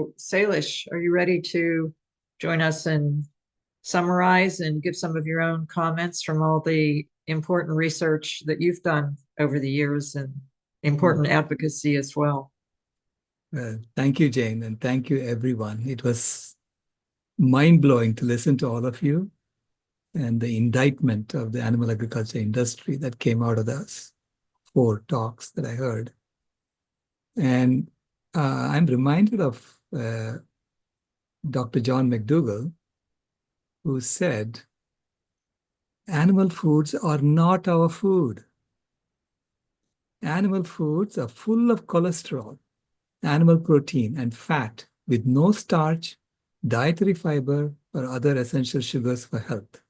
So, Salish, are you ready to join us and summarize and give some of your own comments from all the important research that you've done over the years and important advocacy as well? Thank you, Jane, and thank you, everyone. It was mind-blowing to listen to all of you and the indictment of the animal agriculture industry that came out of those 4 talks that I heard. And I'm reminded of Dr. John McDougall, who said, animal foods are not our food. Animal foods are full of cholesterol, animal protein, and fat with no starch, dietary fiber, or other essential sugars for health.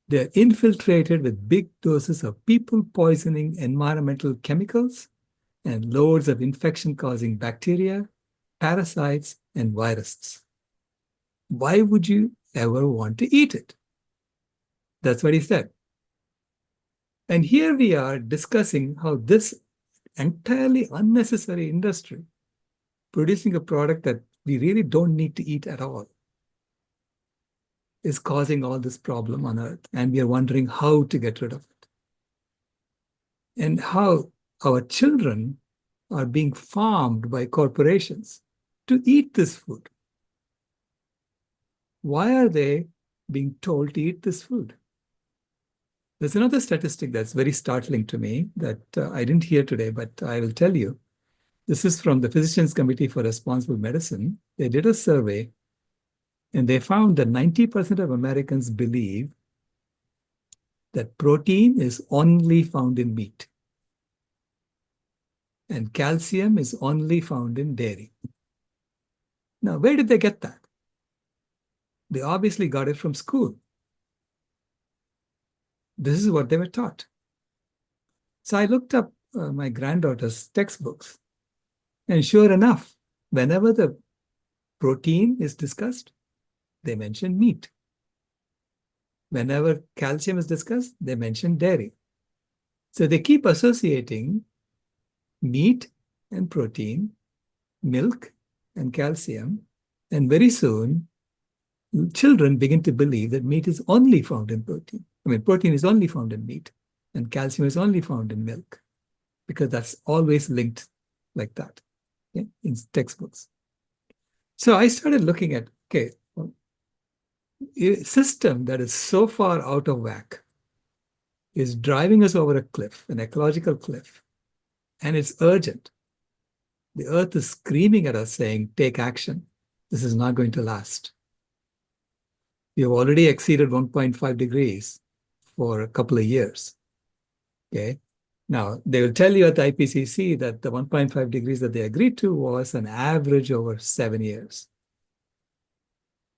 They're infiltrated with big doses of people-poisoning environmental chemicals and loads of infection-causing bacteria, parasites, and viruses. Why would you ever want to eat it? That's what he said. And here we are discussing how this entirely unnecessary industry producing a product that we really don't need to eat at all is causing all this problem on Earth. And we are wondering how to get rid of it. And how our children are being farmed by corporations to eat this food. Why are they being told to eat this food? There's another statistic that's very startling to me that I didn't hear today, but I will tell you. This is from the Physicians Committee for Responsible Medicine. They did a survey, and they found that 90% of Americans believe that protein is only found in meat, and calcium is only found in dairy. Now, where did they get that? They obviously got it from school. This is what they were taught. So I looked up my granddaughter's textbooks, and sure enough, whenever the protein is discussed, they mention meat. Whenever calcium is discussed, they mention dairy. So they keep associating meat and protein, milk and calcium, and very soon, children begin to believe that meat is only found in protein. Protein is only found in meat, and calcium is only found in milk, because that's always linked like that, okay, in textbooks. So I started looking at, okay, a system that is so far out of whack is driving us over a cliff, an ecological cliff, and it's urgent. The earth is screaming at us saying, take action. This is not going to last. We have already exceeded 1.5 degrees for a couple of years. Okay. Now, they will tell you at the IPCC that the 1.5 degrees that they agreed to was an average over 7 years.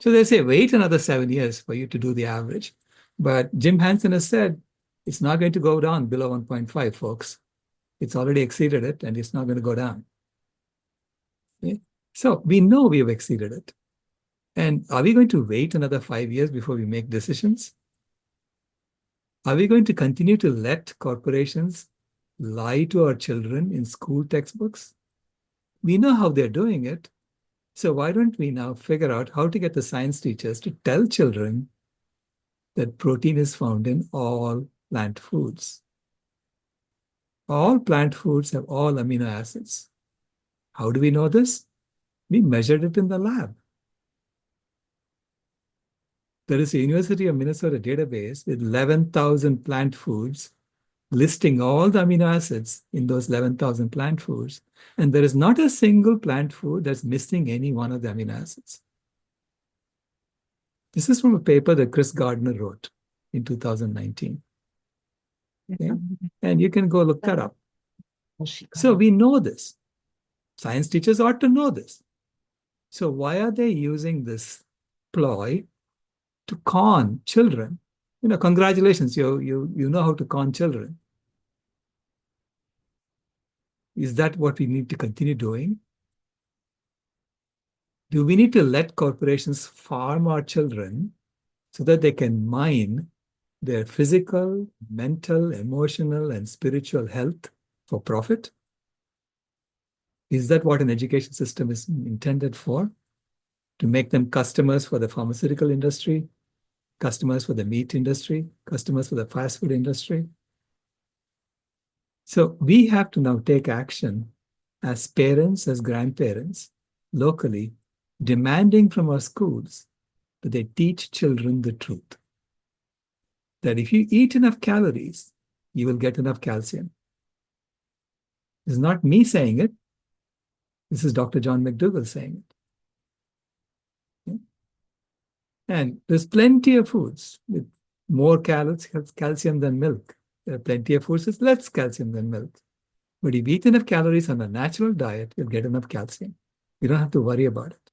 So they say, wait another 7 years for you to do the average. But Jim Hansen has said, it's not going to go down below 1.5, folks. It's already exceeded it, and it's not going to go down. Okay? So we know we have exceeded it. And are we going to wait another 5 years before we make decisions? Are we going to continue to let corporations lie to our children in school textbooks? We know how they're doing it. So why don't we now figure out how to get the science teachers to tell children that protein is found in all plant foods? All plant foods have all amino acids. How do we know this? We measured it in the lab. There is a University of Minnesota database with 11,000 plant foods listing all the amino acids in those 11,000 plant foods. And there is not a single plant food that's missing any one of the amino acids. This is from a paper that Chris Gardner wrote in 2019. Okay? And you can go look that up. So we know this. Science teachers ought to know this. So why are they using this ploy to con children? Congratulations, you know how to con children. Is that what we need to continue doing? Do we need to let corporations farm our children so that they can mine their physical, mental, emotional, and spiritual health for profit? Is that what an education system is intended for? To make them customers for the pharmaceutical industry, customers for the meat industry, customers for the fast food industry? So we have to now take action as parents, as grandparents, locally, demanding from our schools that they teach children the truth. That if you eat enough calories, you will get enough calcium. This is not me saying it. This is Dr. John McDougall saying it. Okay? And there's plenty of foods with more calcium than milk. There are plenty of foods with less calcium than milk. But if you eat enough calories on a natural diet, you'll get enough calcium. You don't have to worry about it.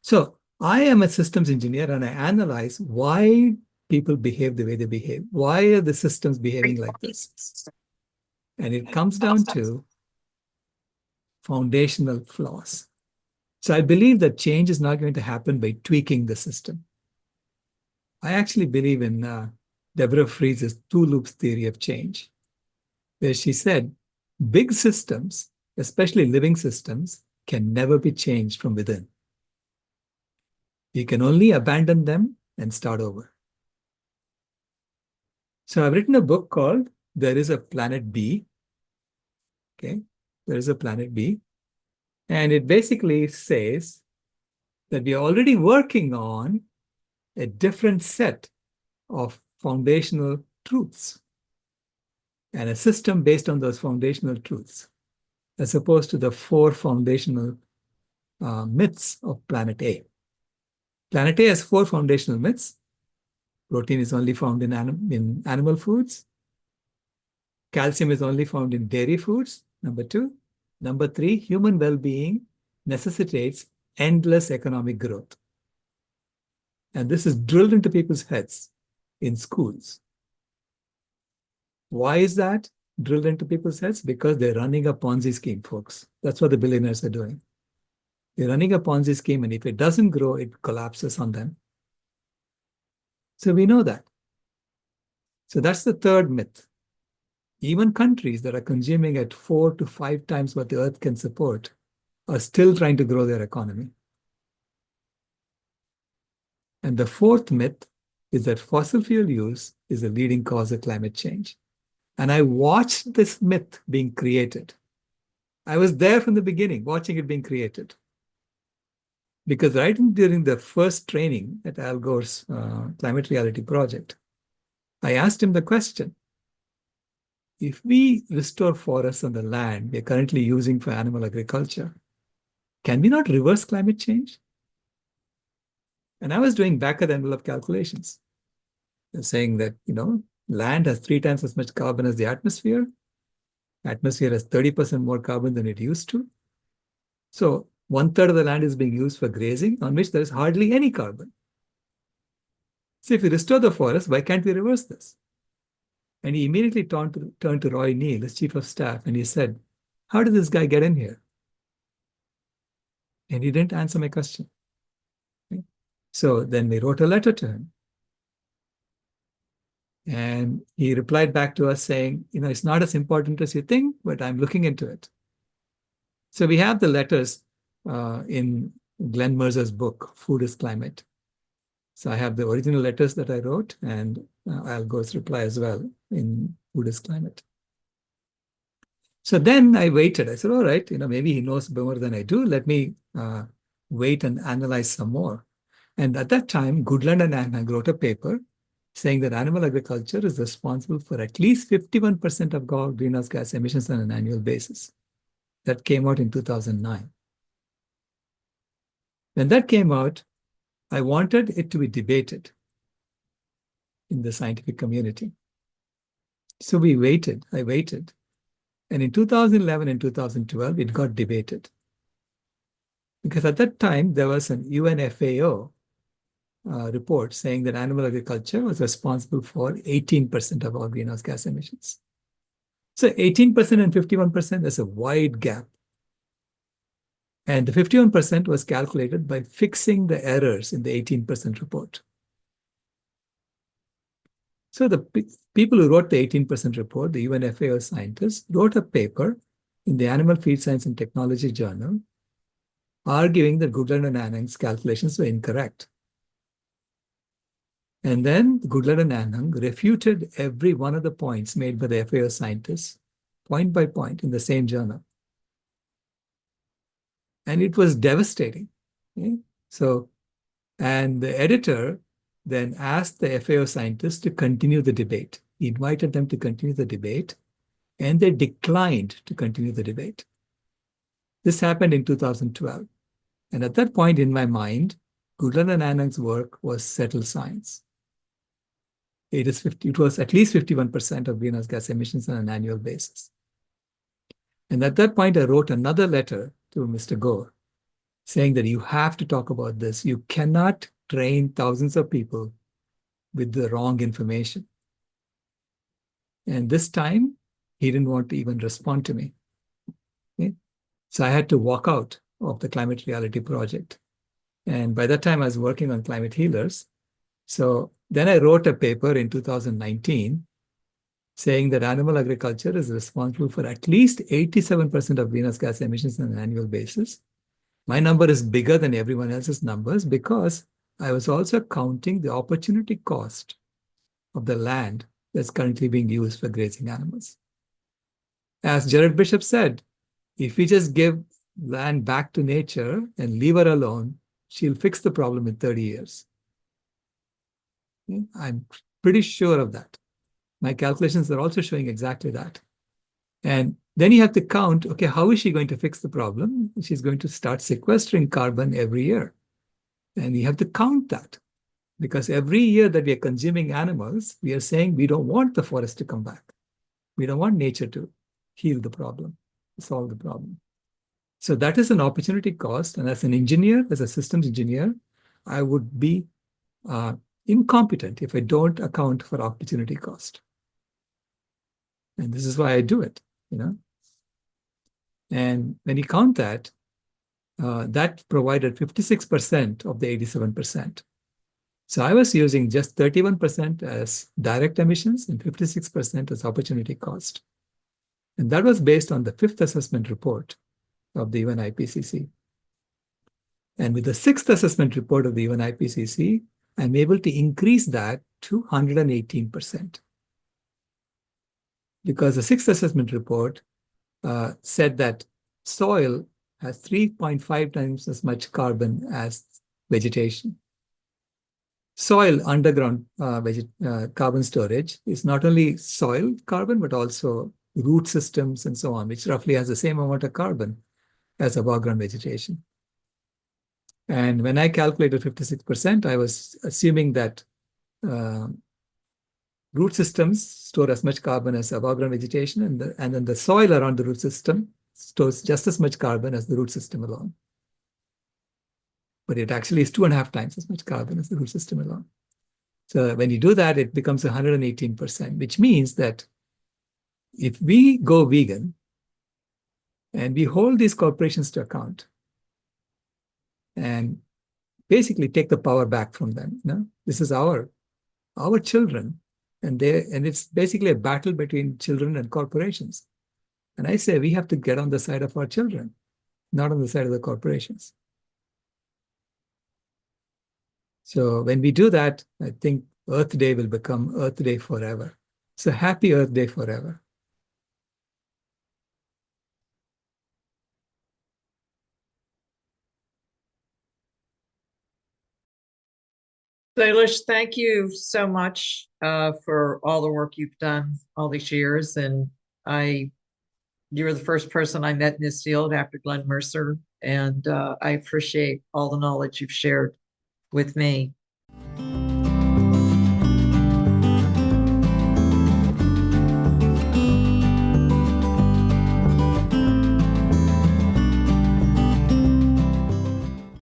So I am a systems engineer and I analyze why people behave the way they behave. Why are the systems behaving like this? And it comes down to foundational flaws. So I believe that change is not going to happen by tweaking the system. I actually believe in Deborah Friese's two loops theory of change, where she said, big systems, especially living systems, can never be changed from within. You can only abandon them and start over. So I've written a book called There is a Planet B. Okay, there is a Planet B. And it basically says that we are already working on a different set of foundational truths and a system based on those foundational truths, as opposed to the four foundational myths of Planet A. Planet A has four foundational myths. Protein is only found in animal foods. Calcium is only found in dairy foods, number 2. Number 3, human well-being necessitates endless economic growth. And this is drilled into people's heads in schools. Why is that drilled into people's heads? Because they're running a Ponzi scheme, folks. That's what the billionaires are doing. They're running a Ponzi scheme, and if it doesn't grow, it collapses on them. So we know that. So that's the third myth. Even countries that are consuming at 4 to 5 times what the earth can support are still trying to grow their economy. And the fourth myth is that fossil fuel use is a leading cause of climate change. And I watched this myth being created. I was there from the beginning, watching it being created. Because right during the first training at Al Gore's Climate Reality Project, I asked him the question, if we restore forests on the land we are currently using for animal agriculture, can we not reverse climate change? And I was doing back-of-the-envelope calculations, saying that, land has 3 times as much carbon as the atmosphere. Atmosphere has 30% more carbon than it used to. So 1/3 of the land is being used for grazing, on which there is hardly any carbon. So if we restore the forest, why can't we reverse this? And he immediately turned to Roy Neal, his chief of staff, and he said, how did this guy get in here? And he didn't answer my question. Okay? So then we wrote a letter to him. And he replied back to us saying, it's not as important as you think, but I'm looking into it. So we have the letters in Glenn Mercer's book, Food is Climate. So I have the original letters that I wrote and Al Gore's reply as well in Food is Climate. So then I waited. I said, all right, maybe he knows more than I do. Let me wait and analyze some more. And at that time, Goodland and Anhang wrote a paper saying that animal agriculture is responsible for at least 51% of greenhouse gas emissions on an annual basis. That came out in 2009. When that came out, I wanted it to be debated in the scientific community. So I waited. And in 2011 and 2012, it got debated. Because at that time, there was an UNFAO report saying that animal agriculture was responsible for 18% of all greenhouse gas emissions. So 18% and 51%, there's a wide gap. And the 51% was calculated by fixing the errors in the 18% report. So the people who wrote the 18% report, the UNFAO scientists, wrote a paper in the Animal Feed Science and Technology Journal, arguing that Goodland and Annang's calculations were incorrect. And then Goodland and Annang refuted every one of the points made by the FAO scientists, point by point, in the same journal. And it was devastating. Okay? And the editor then asked the FAO scientists to continue the debate. He invited them to continue the debate, and they declined to continue the debate. This happened in 2012. And at that point in my mind, Goodland and Annang's work was settled science. It was at least 51% of greenhouse gas emissions on an annual basis. And at that point, I wrote another letter to Mr. Gore saying that you have to talk about this. You cannot train thousands of people with the wrong information. And this time, he didn't want to even respond to me. Okay? So I had to walk out of the Climate Reality Project. And by that time, I was working on Climate Healers. So then I wrote a paper in 2019 saying that animal agriculture is responsible for at least 87% of greenhouse gas emissions on an annual basis. My number is bigger than everyone else's numbers because I was also counting the opportunity cost of the land that's currently being used for grazing animals. As Jared Bishop said, if we just give land back to nature and leave her alone, she'll fix the problem in 30 years. Okay? I'm pretty sure of that. My calculations are also showing exactly that. And then you have to count, okay, how is she going to fix the problem? She's going to start sequestering carbon every year. And you have to count that. Because every year that we are consuming animals, we are saying we don't want the forest to come back. We don't want nature to heal the problem, solve the problem. So that is an opportunity cost. And as an engineer, as a systems engineer, I would be incompetent if I don't account for opportunity cost. And this is why I do it, you know. And when you count that, that provided 56% of the 87%. So I was using just 31% as direct emissions and 56% as opportunity cost. And that was based on the fifth assessment report of the UN IPCC. And with the sixth assessment report of the UN IPCC, I'm able to increase that to 118%. Because the sixth assessment report said that soil has 3.5 times as much carbon as vegetation. Soil underground carbon storage is not only soil carbon, but also root systems and so on, which roughly has the same amount of carbon as above ground vegetation. And when I calculated 56%, I was assuming that root systems store as much carbon as above ground vegetation, and then the soil around the root system stores just as much carbon as the root system alone. But it actually is 2.5 times as much carbon as the root system alone. So when you do that, it becomes 118%, which means that if we go vegan and we hold these corporations to account and basically take the power back from them, you know? This is our children, and it's basically a battle between children and corporations. And I say we have to get on the side of our children, not on the side of the corporations. So when we do that, I think Earth Day will become Earth Day forever. So happy Earth Day forever. Sailesh, thank you so much for all the work you've done all these years. And you're the first person I met in this field after Glenn Mercer. And I appreciate all the knowledge you've shared with me.